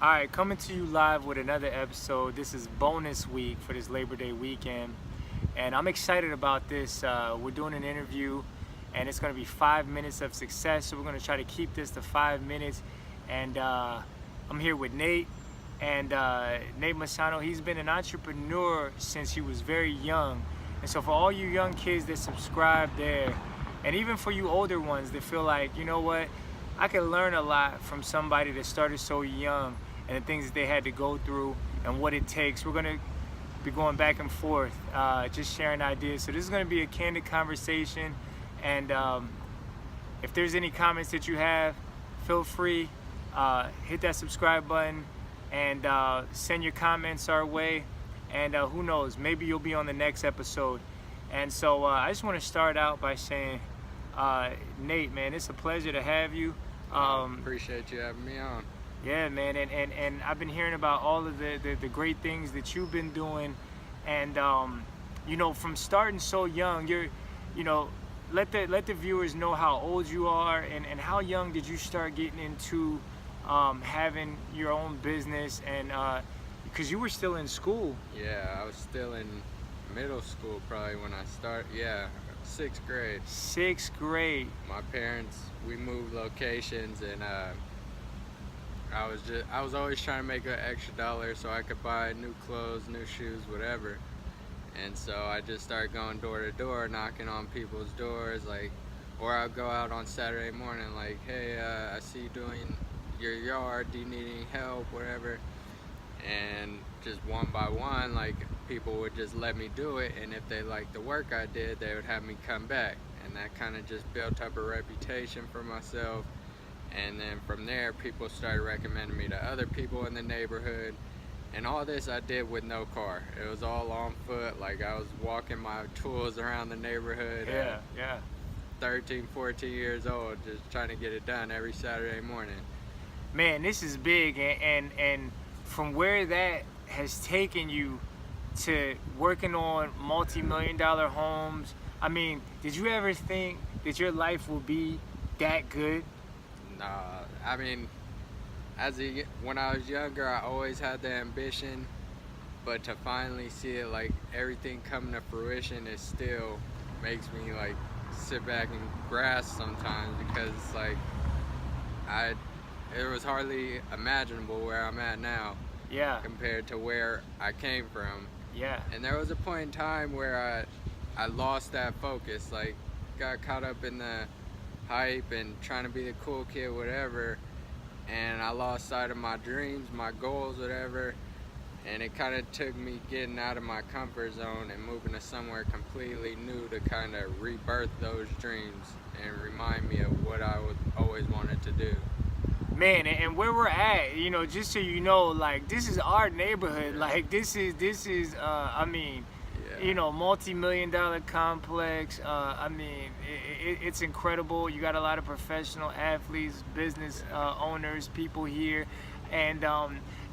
All right, coming to you live with another episode. This is bonus week for this Labor Day weekend, and I'm excited about this. We're doing an interview, and it's going to be 5 minutes of success. So we're going to try to keep this to 5 minutes. And I'm here with Nate, and Nate Masano. He's been an entrepreneur since he was very young, and so for all you young kids that subscribe there, and even for you older ones that feel like, you know what, I could learn a lot from somebody that started so young and the things that they had to go through and what it takes. We're gonna be going back and forth, just sharing ideas. So this is gonna be a candid conversation, and if there's any comments that you have, feel free, hit that subscribe button and send your comments our way. And who knows, maybe you'll be on the next episode. And so I just want to start out by saying, Nate, man, it's a pleasure to have you. Appreciate you having me on. Yeah, man, and I've been hearing about all of the great things that you've been doing, and you know, from starting so young, you know, let the viewers know how old you are, and how young did you start getting into having your own business, and because you were still in school. Yeah, I was still in middle school probably when I started. Yeah, sixth grade. Sixth grade. My parents, we moved locations, and I was always trying to make an extra dollar so I could buy new clothes, new shoes, whatever. And so I just started going door to door, knocking on people's doors, like, or I'd go out on Saturday morning, like, hey, I see you doing your yard, do you need any help, whatever. And just one by one, like, people would just let me do it, and if they liked the work I did, they would have me come back. And that kind of just built up a reputation for myself. And then from there, people started recommending me to other people in the neighborhood. And all this I did with no car. It was all on foot. Like, I was walking my tools around the neighborhood. Yeah. 13, 14 years old, just trying to get it done every Saturday morning. Man, this is big, and from where that has taken you to working on multi-million-dollar homes. I mean, did you ever think that your life would be that good? Nah, I mean, when I was younger, I always had the ambition, but to finally see it, like, everything coming to fruition, it still makes me, like, sit back and grasp sometimes, because it's like, it was hardly imaginable where I'm at now. Yeah. Compared to where I came from. Yeah. And there was a point in time where I lost that focus, like, got caught up in the hype and trying to be the cool kid, whatever, and I lost sight of my dreams, my goals, whatever. And it kind of took me getting out of my comfort zone and moving to somewhere completely new to kind of rebirth those dreams and remind me of what I always wanted to do. Man, and where we're at, you know, just so you know, like, this is our neighborhood. Yeah. Like, this is I mean, Yeah. you know, multi-million-dollar complex. I mean, it's incredible. You got a lot of professional athletes, business owners, people here. And,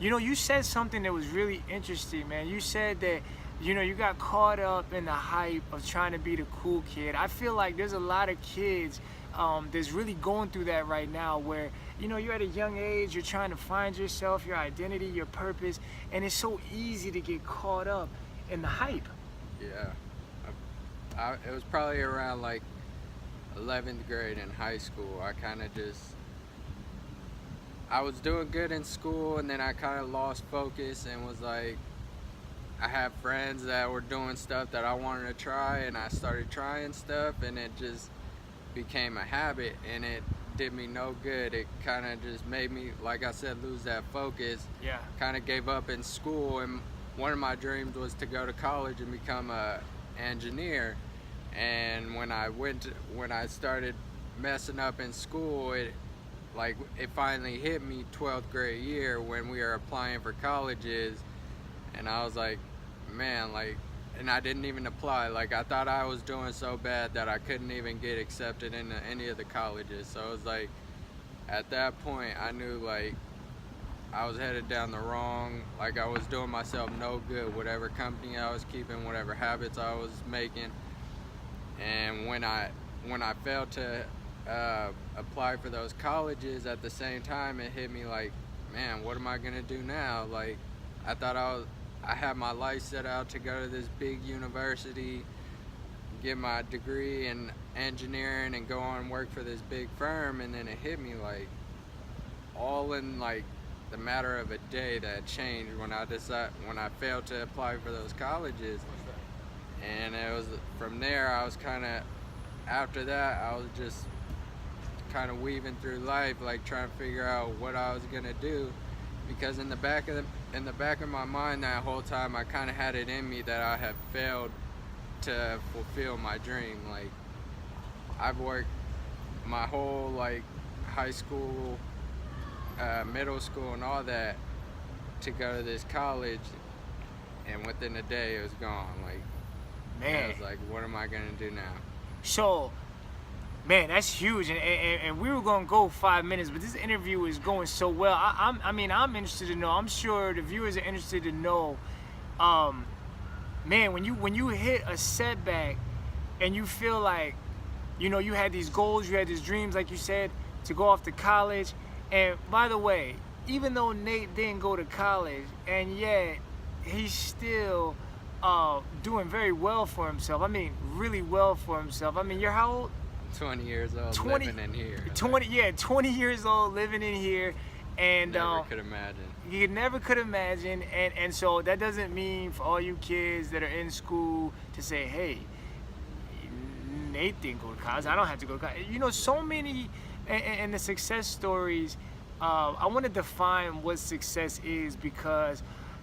you know, you said something that was really interesting, man. You said that, you know, you got caught up in the hype of trying to be the cool kid. I feel like there's a lot of kids that's really going through that right now, where, you know, you're at a young age, you're trying to find yourself, your identity, your purpose, and it's so easy to get caught up in the hype. Yeah. It was probably around, like, 11th grade in high school. I was doing good in school, and then I kind of lost focus and was like, I had friends that were doing stuff that I wanted to try, and I started trying stuff, and it just became a habit, and it did me no good. It kind of just made me, like I said, lose that focus. Yeah. Kind of gave up in school, and one of my dreams was to go to college and become a engineer. And when I started messing up in school, it finally hit me 12th grade year when we were applying for colleges, and I was like, man, like, and I didn't even apply. Like, I thought I was doing so bad that I couldn't even get accepted into any of the colleges. So it was like, at that point, I knew, like, I was headed down the wrong, like, I was doing myself no good, whatever company I was keeping, whatever habits I was making. And when I failed to apply for those colleges, at the same time, it hit me like, man, what am I gonna do now? Like, I thought I had my life set out to go to this big university, get my degree in engineering, and go on and work for this big firm. And then it hit me like, all in like the matter of a day, that changed when I failed to apply for those colleges. And it was from there, I was kind of, after that, I was just kind of weaving through life, like trying to figure out what I was gonna do, because in the back of my mind that whole time, I kind of had it in me that I had failed to fulfill my dream. Like, I've worked my whole like high school, middle school, and all that to go to this college, and within a day it was gone. Like, Man. I was like, what am I gonna do now? So, man, that's huge, and we were gonna go 5 minutes, but this interview is going so well. I mean, I'm interested to know. I'm sure the viewers are interested to know. Man, when you hit a setback, and you feel like, you know, you had these goals, you had these dreams, like you said, to go off to college. And by the way, even though Nate didn't go to college, and yet he's still doing very well for himself. I mean, really well for himself. I mean, you're how old? 20 years old, 20, living in here. 20, yeah, 20 years old, living in here, and Never could imagine. you never could imagine. And so that doesn't mean for all you kids that are in school to say, hey, Nate didn't go to college, I don't have to go to college. You know, so many, and the success stories, I want to define what success is, because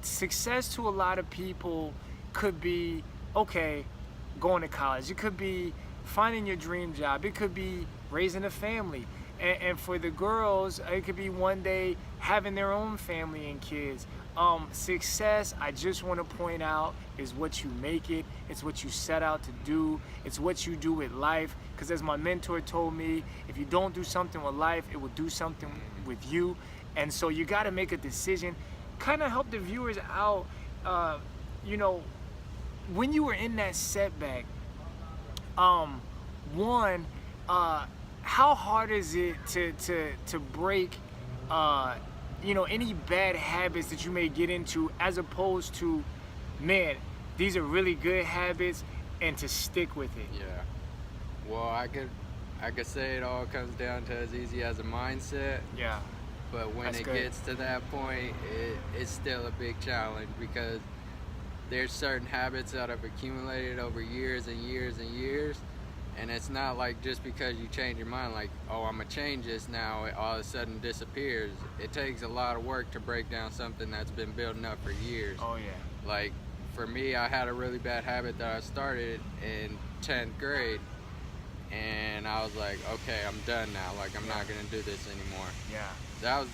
success to a lot of people could be, okay, going to college. It could be finding your dream job. It could be raising a family. And for the girls, it could be one day having their own family and kids. Success, I just want to point out, is what you make it. It's what you set out to do. It's what you do with life. Because as my mentor told me, if you don't do something with life, it will do something with you. And so you got to make a decision. Kind of help the viewers out. You know, when you were in that setback, one, how hard is it to break, you know, any bad habits that you may get into, as opposed to, man, these are really good habits, and to stick with it? Yeah. Well, I could say it all comes down to as easy as a mindset. Yeah. But when That's it good. gets to that point, it's still a big challenge, because there's certain habits that have accumulated over years and years and years. And it's not like just because you change your mind, like, oh, I'm gonna change this now, it all of a sudden disappears. It takes a lot of work to break down something that's been building up for years. Oh yeah. Like, for me, I had a really bad habit that I started in 10th grade, and I was like, okay, I'm done now. Like, I'm not gonna do this anymore. Yeah. That was,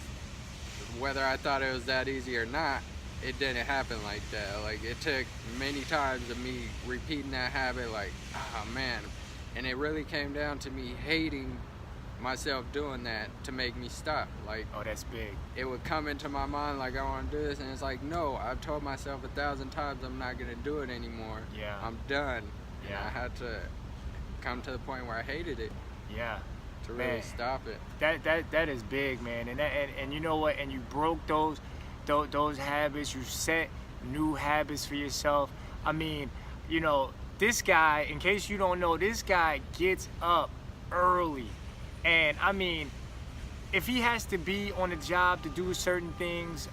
whether I thought it was that easy or not, it didn't happen like that. Like, it took many times of me repeating that habit, like, oh man. And it really came down to me hating myself doing that to make me stop. Like, Oh, that's big. it would come into my mind like, I want to do this, and it's like, no, I've told myself 1,000 times I'm not gonna do it anymore. Yeah. I'm done. Yeah. And I had to come to the point where I hated it Yeah. to really Man. stop it. That is big, man. And you know what? And you broke those habits. You set new habits for yourself. I mean, you know, this guy, in case you don't know, this guy gets up early. And I mean, if he has to be on a job to do certain things,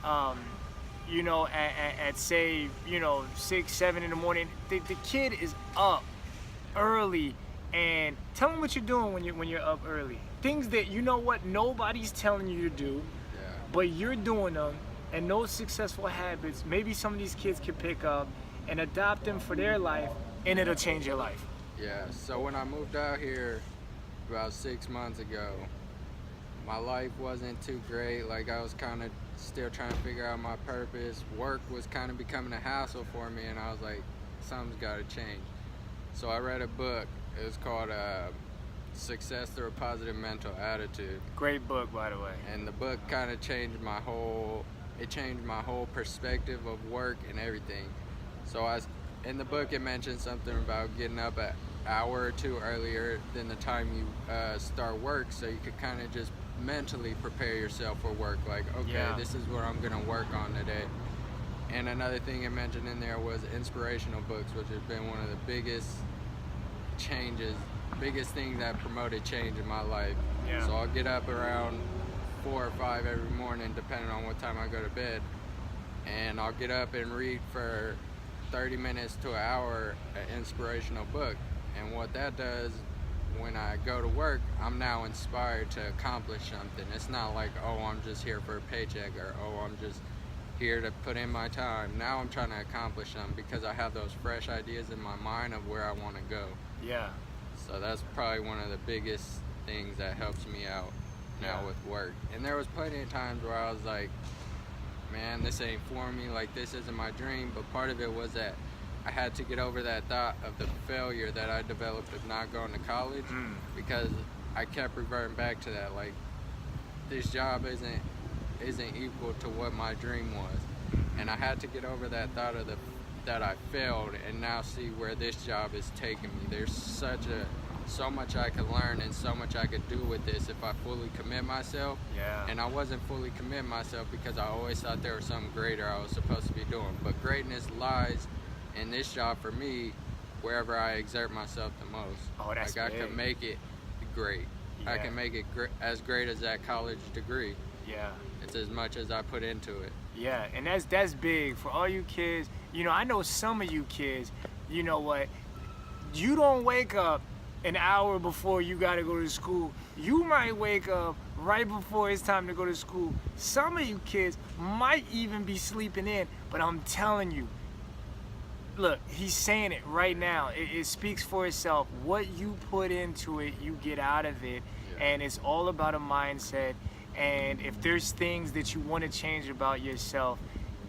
you know, at say, you know, 6, 7 in the morning, the kid is up early. And tell him what you're doing when you're up early. Things that, you know what, nobody's telling you to do, Yeah. but you're doing them. And those successful habits, maybe some of these kids can pick up and adopt them for their life, and it'll change your life. Yeah, so when I moved out here about 6 months ago, my life wasn't too great. Like, I was kind of still trying to figure out my purpose. Work was kind of becoming a hassle for me, and I was like, something's got to change. So I read a book. It was called Success Through a Positive Mental Attitude. Great book, by the way. And the book kind of changed my whole perspective of work and everything. So in the book, it mentioned something about getting up an hour or two earlier than the time you start work, so you could kind of just mentally prepare yourself for work. Like, okay, Yeah. this is what I'm gonna work on today. And another thing it mentioned in there was inspirational books, which has been one of the biggest changes, biggest things that promoted change in my life. Yeah. So I'll get up around 4 or 5 every morning, depending on what time I go to bed, and I'll get up and read for 30 minutes to an hour an inspirational book. And what that does, when I go to work, I'm now inspired to accomplish something. It's not like, oh, I'm just here for a paycheck, or oh, I'm just here to put in my time. Now I'm trying to accomplish something because I have those fresh ideas in my mind of where I want to go. Yeah. So that's probably one of the biggest things that helps me out now Yeah. with work. And there was plenty of times where I was like, man, this ain't for me, like this isn't my dream. But part of it was that I had to get over that thought of the failure that I developed of not going to college, because I kept reverting back to that, like, this job isn't equal to what my dream was. And I had to get over that thought of that I failed, and now see where this job is taking me. There's so much I could learn and so much I could do with this if I fully commit myself. Yeah. And I wasn't fully committing myself because I always thought there was something greater I was supposed to be doing. But greatness lies in this job for me, wherever I exert myself the most. Oh, that's like I big. can make it great. I Yeah. can make it as great as that college degree. Yeah. It's as much as I put into it. Yeah, and that's big for all you kids. You know, I know some of you kids, you know what? You don't wake up an hour before you got to go to school. You might wake up right before it's time to go to school. Some of you kids might even be sleeping in, but I'm telling you, look, he's saying it right now. It speaks for itself. What you put into it, you get out of it. Yeah. And it's all about a mindset. And if there's things that you want to change about yourself,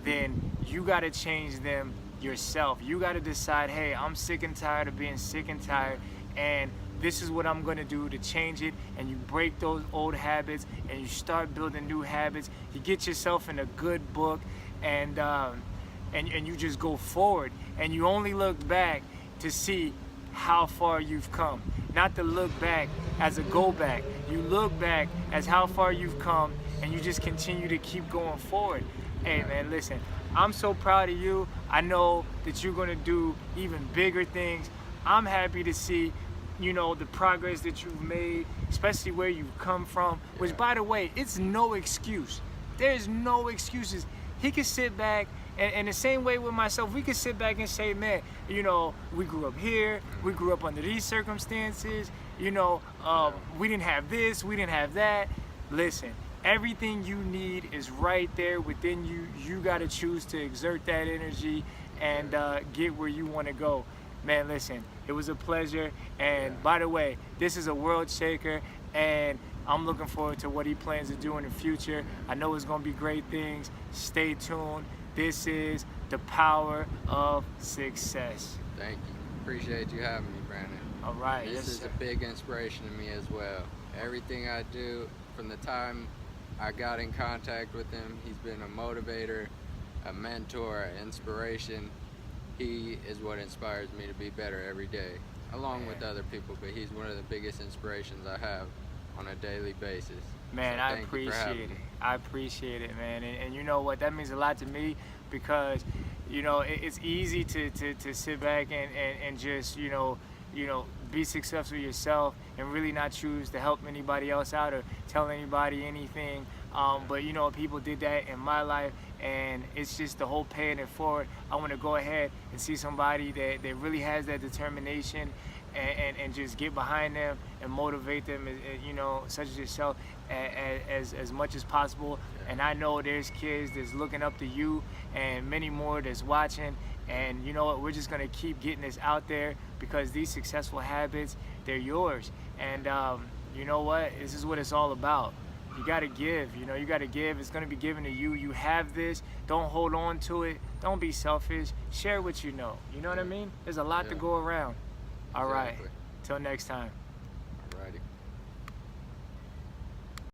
then you got to change them yourself. You got to decide, hey, I'm sick and tired of being sick and tired, and this is what I'm going to do to change it. And you break those old habits and you start building new habits. You get yourself in a good book, and you just go forward, and you only look back to see how far you've come. Not to look back as a go back. You look back as how far you've come, and you just continue to keep going forward. Hey man, listen, I'm so proud of you. I know that you're gonna do even bigger things. I'm happy to see, you know, the progress that you've made, especially where you've come from, which, Yeah. by the way, it's no excuse. There's no excuses. He can sit back, and the same way with myself, we can sit back and say, man, you know, we grew up here, we grew up under these circumstances, you know, we didn't have this, we didn't have that. Listen, everything you need is right there within you. You got to choose to exert that energy and get where you want to go. Man, listen, it was a pleasure. And by the way, this is a world shaker, and I'm looking forward to what he plans to do in the future. I know it's going to be great things. Stay tuned. This is the power of success. Thank you. Appreciate you having me, Brandon. All right. This Yes, is sir. a big inspiration to me as well. Everything I do, from the time I got in contact with him, he's been a motivator, a mentor, an inspiration. He is what inspires me to be better every day, along with Man. other people, but he's one of the biggest inspirations I have on a daily basis. Man, So I thank you for appreciate having it. me. I appreciate it, man. And you know what? That means a lot to me, because, you know, it's easy to sit back and just, you know, be successful yourself and really not choose to help anybody else out or tell anybody anything. But, you know, people did that in my life, and it's just the whole paying it forward. I want to go ahead and see somebody that really has that determination, and just get behind them and motivate them, you know, such as yourself, as much as possible. And I know there's kids that's looking up to you, and many more that's watching. And you know what, we're just gonna keep getting this out there, because these successful habits, they're yours. And you know what, this is what it's all about. You gotta give, you know, you gotta give. It's gonna be given to you. You have this, don't hold on to it. Don't be selfish. Share what you know. You know what I mean? There's a lot to Yeah. go around. All right, Exactly. till next time.